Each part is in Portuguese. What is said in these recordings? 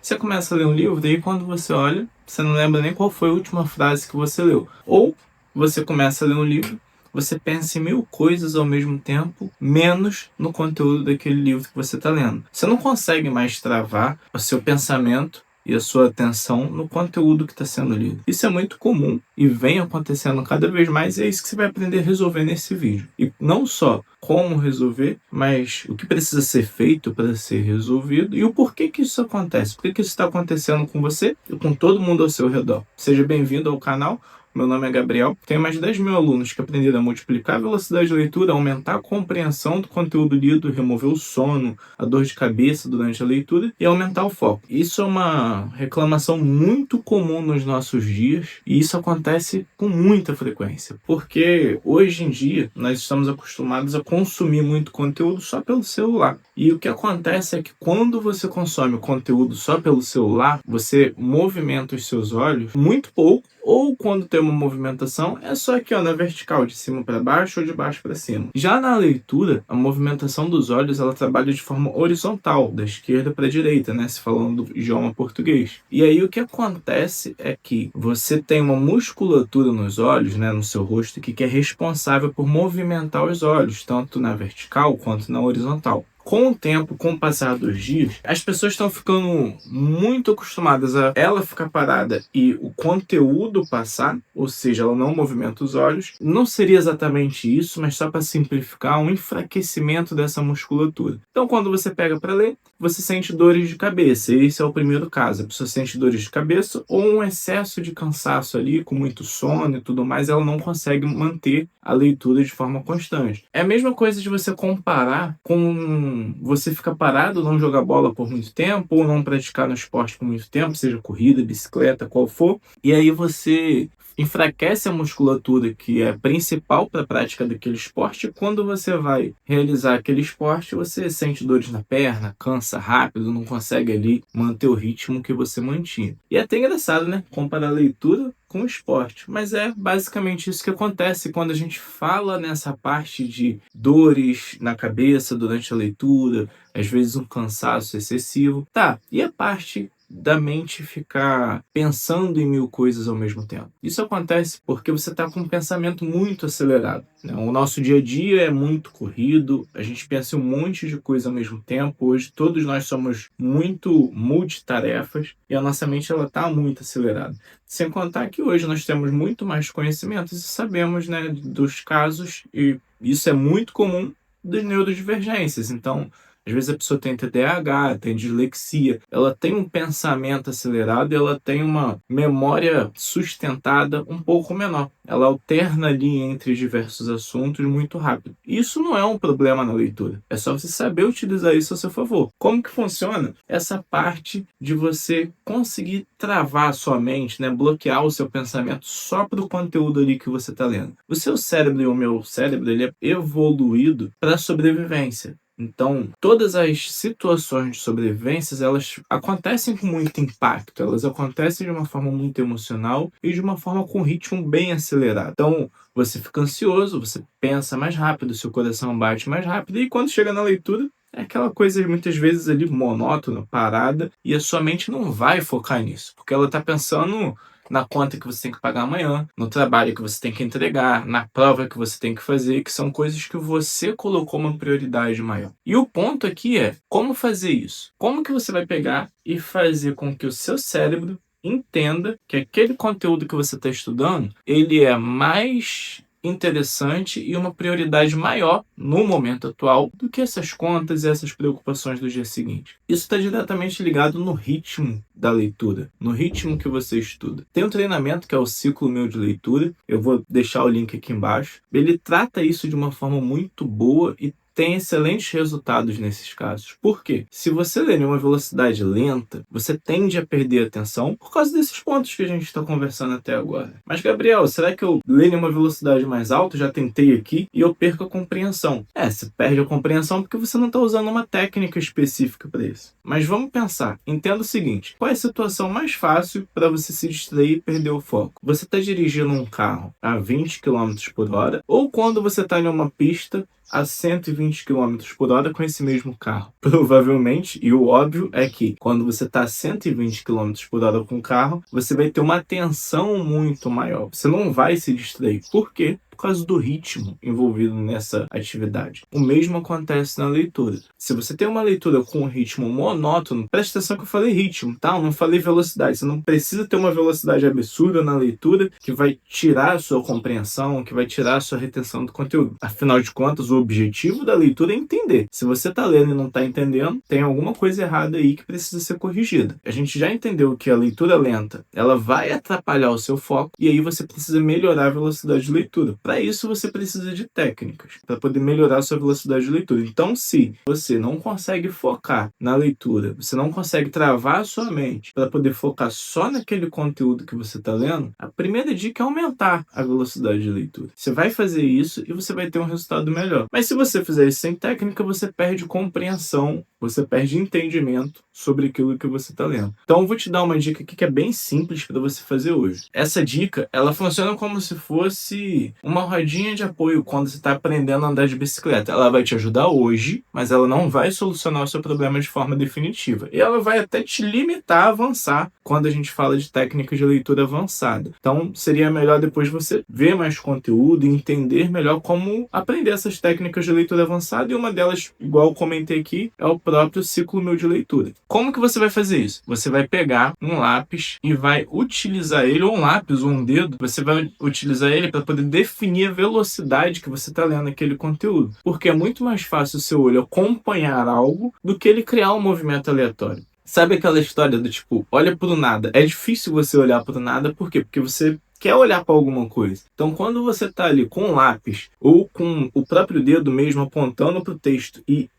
Você começa a ler um livro e aí quando você olha, você não lembra nem qual foi a última frase que você leu. Ou você começa a ler um livro, você pensa em 1000 coisas ao mesmo tempo, menos no conteúdo daquele livro que você está lendo. Você não consegue mais travar o seu pensamento e a sua atenção no conteúdo que está sendo lido. Isso é muito comum e vem acontecendo cada vez mais, e é isso que você vai aprender a resolver nesse vídeo. E não só como resolver, mas o que precisa ser feito para ser resolvido e o porquê que isso acontece. Por que isso está acontecendo com você e com todo mundo ao seu redor. Seja bem-vindo ao canal. Meu nome é Gabriel, tenho mais de 10.000 alunos que aprenderam a multiplicar a velocidade de leitura, aumentar a compreensão do conteúdo lido, remover o sono, a dor de cabeça durante a leitura e aumentar o foco. Isso é uma reclamação muito comum nos nossos dias e isso acontece com muita frequência, porque hoje em dia nós estamos acostumados a consumir muito conteúdo só pelo celular. E o que acontece é que quando você consome o conteúdo só pelo celular, você movimenta os seus olhos muito pouco, ou quando tem uma movimentação, é só aqui ó, na vertical, de cima para baixo ou de baixo para cima. Já na leitura, a movimentação dos olhos ela trabalha de forma horizontal, da esquerda para a direita, né? Se falando do idioma português. E aí o que acontece é que você tem uma musculatura nos olhos, né, no seu rosto, que é responsável por movimentar os olhos, tanto na vertical quanto na horizontal. Com o tempo, com o passar dos dias, as pessoas estão ficando muito acostumadas a ela ficar parada e o conteúdo passar, ou seja, ela não movimenta os olhos. Não seria exatamente isso, mas só para simplificar, um enfraquecimento dessa musculatura. Então, quando você pega para ler, você sente dores de cabeça. Esse é o primeiro caso. A pessoa sente dores de cabeça ou um excesso de cansaço ali, com muito sono e tudo mais, ela não consegue manter a leitura de forma constante. É a mesma coisa de você comparar com você ficar parado, não jogar bola por muito tempo, ou não praticar no esporte por muito tempo, seja corrida, bicicleta, qual for, e aí você enfraquece a musculatura que é principal para a prática daquele esporte, e quando você vai realizar aquele esporte, você sente dores na perna, cansa rápido, não consegue ali manter o ritmo que você mantinha. E é até engraçado, né? Comparar a leitura com o esporte, mas é basicamente isso que acontece quando a gente fala nessa parte de dores na cabeça durante a leitura, às vezes um cansaço excessivo. Tá, e a parte da mente ficar pensando em 1000 coisas ao mesmo tempo? Isso acontece porque você está com um pensamento muito acelerado, né? O nosso dia a dia é muito corrido, a gente pensa em um monte de coisa ao mesmo tempo. Hoje todos nós somos muito multitarefas e a nossa mente ela está muito acelerada. Sem contar que hoje nós temos muito mais conhecimentos e sabemos, né, dos casos, e isso é muito comum, das neurodivergências. Então, às vezes a pessoa tem TDAH, tem dislexia, ela tem um pensamento acelerado e ela tem uma memória sustentada um pouco menor. Ela alterna ali entre diversos assuntos muito rápido. Isso não é um problema na leitura. É só você saber utilizar isso a seu favor. Como que funciona essa parte de você conseguir travar a sua mente, né? Bloquear o seu pensamento só para o conteúdo ali que você está lendo? O seu cérebro e o meu cérebro ele é evoluído para sobrevivência. Então, todas as situações de sobrevivência, elas acontecem com muito impacto, elas acontecem de uma forma muito emocional e de uma forma com ritmo bem acelerado. Então, você fica ansioso, você pensa mais rápido, seu coração bate mais rápido, e quando chega na leitura, é aquela coisa muitas vezes ali monótona, parada, e a sua mente não vai focar nisso, porque ela está pensando na conta que você tem que pagar amanhã, no trabalho que você tem que entregar, na prova que você tem que fazer, que são coisas que você colocou uma prioridade maior. E o ponto aqui é, como fazer isso? Como que você vai pegar e fazer com que o seu cérebro entenda que aquele conteúdo que você está estudando, ele é mais interessante e uma prioridade maior no momento atual do que essas contas e essas preocupações do dia seguinte. Isso está diretamente ligado no ritmo da leitura, no ritmo que você estuda. Tem um treinamento que é o Ciclo Meu de Leitura, eu vou deixar o link aqui embaixo. Ele trata isso de uma forma muito boa e tem excelentes resultados nesses casos. Por quê? Se você ler em uma velocidade lenta, você tende a perder a atenção por causa desses pontos que a gente está conversando até agora. Mas, Gabriel, será que eu leio em uma velocidade mais alta? Já tentei aqui e eu perco a compreensão. Você perde a compreensão porque você não está usando uma técnica específica para isso. Mas vamos pensar. Entenda o seguinte. Qual é a situação mais fácil para você se distrair e perder o foco? Você está dirigindo um carro a 20 km por hora ou quando você está em uma pista a 120 quilômetros por hora com esse mesmo carro? Provavelmente, e o óbvio é que quando você está a 120 quilômetros por hora com o carro, você vai ter uma atenção muito maior. Você não vai se distrair. Por quê? Por causa do ritmo envolvido nessa atividade. O mesmo acontece na leitura. Se você tem uma leitura com um ritmo monótono, presta atenção que eu falei ritmo, tá? Eu não falei velocidade. Você não precisa ter uma velocidade absurda na leitura que vai tirar a sua compreensão, que vai tirar a sua retenção do conteúdo. Afinal de contas, o objetivo da leitura é entender. Se você está lendo e não está entendendo, tem alguma coisa errada aí que precisa ser corrigida. A gente já entendeu que a leitura lenta, ela vai atrapalhar o seu foco e aí você precisa melhorar a velocidade de leitura. Para isso, você precisa de técnicas para poder melhorar a sua velocidade de leitura. Então, se você não consegue focar na leitura, você não consegue travar a sua mente para poder focar só naquele conteúdo que você está lendo, a primeira dica é aumentar a velocidade de leitura. Você vai fazer isso e você vai ter um resultado melhor. Mas se você fizer isso sem técnica, você perde compreensão, você perde entendimento sobre aquilo que você está lendo. Então, eu vou te dar uma dica aqui que é bem simples para você fazer hoje. Essa dica, ela funciona como se fosse uma rodinha de apoio quando você está aprendendo a andar de bicicleta. Ela vai te ajudar hoje, mas ela não vai solucionar o seu problema de forma definitiva. E ela vai até te limitar a avançar quando a gente fala de técnicas de leitura avançada. Então, seria melhor depois você ver mais conteúdo e entender melhor como aprender essas técnicas de leitura avançada. E uma delas, igual eu comentei aqui, é o próprio ciclo meu de leitura. Como que você vai fazer isso? Você vai pegar um lápis e vai utilizar ele, ou um lápis, ou um dedo, você vai utilizar ele para poder definir a velocidade que você está lendo aquele conteúdo. Porque é muito mais fácil o seu olho acompanhar algo do que ele criar um movimento aleatório. Sabe aquela história do tipo, olha pro nada? É difícil você olhar pro nada, por quê? Porque você quer olhar para alguma coisa. Então, quando você está ali com um lápis ou com o próprio dedo mesmo apontando para o texto e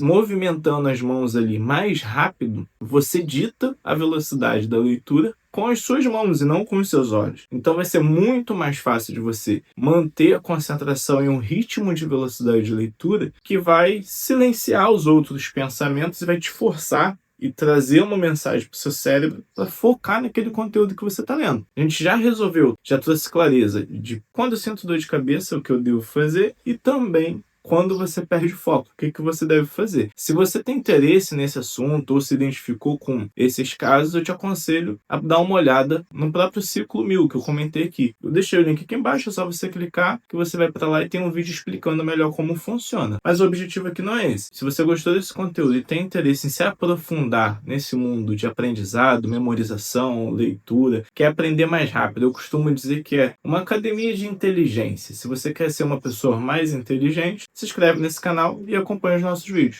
movimentando as mãos ali mais rápido, você dita a velocidade da leitura com as suas mãos e não com os seus olhos. Então vai ser muito mais fácil de você manter a concentração em um ritmo de velocidade de leitura que vai silenciar os outros pensamentos e vai te forçar e trazer uma mensagem para o seu cérebro para focar naquele conteúdo que você está lendo. A gente já resolveu, já trouxe clareza de quando eu sinto dor de cabeça, o que eu devo fazer, e também quando você perde foco, o que você deve fazer. Se você tem interesse nesse assunto ou se identificou com esses casos, eu te aconselho a dar uma olhada no próprio Ciclo 1000 que eu comentei aqui. Eu deixei o link aqui embaixo, é só você clicar que você vai para lá e tem um vídeo explicando melhor como funciona. Mas o objetivo aqui não é esse. Se você gostou desse conteúdo e tem interesse em se aprofundar nesse mundo de aprendizado, memorização, leitura, quer aprender mais rápido, eu costumo dizer que é uma academia de inteligência. Se você quer ser uma pessoa mais inteligente, se inscreve nesse canal e acompanha os nossos vídeos.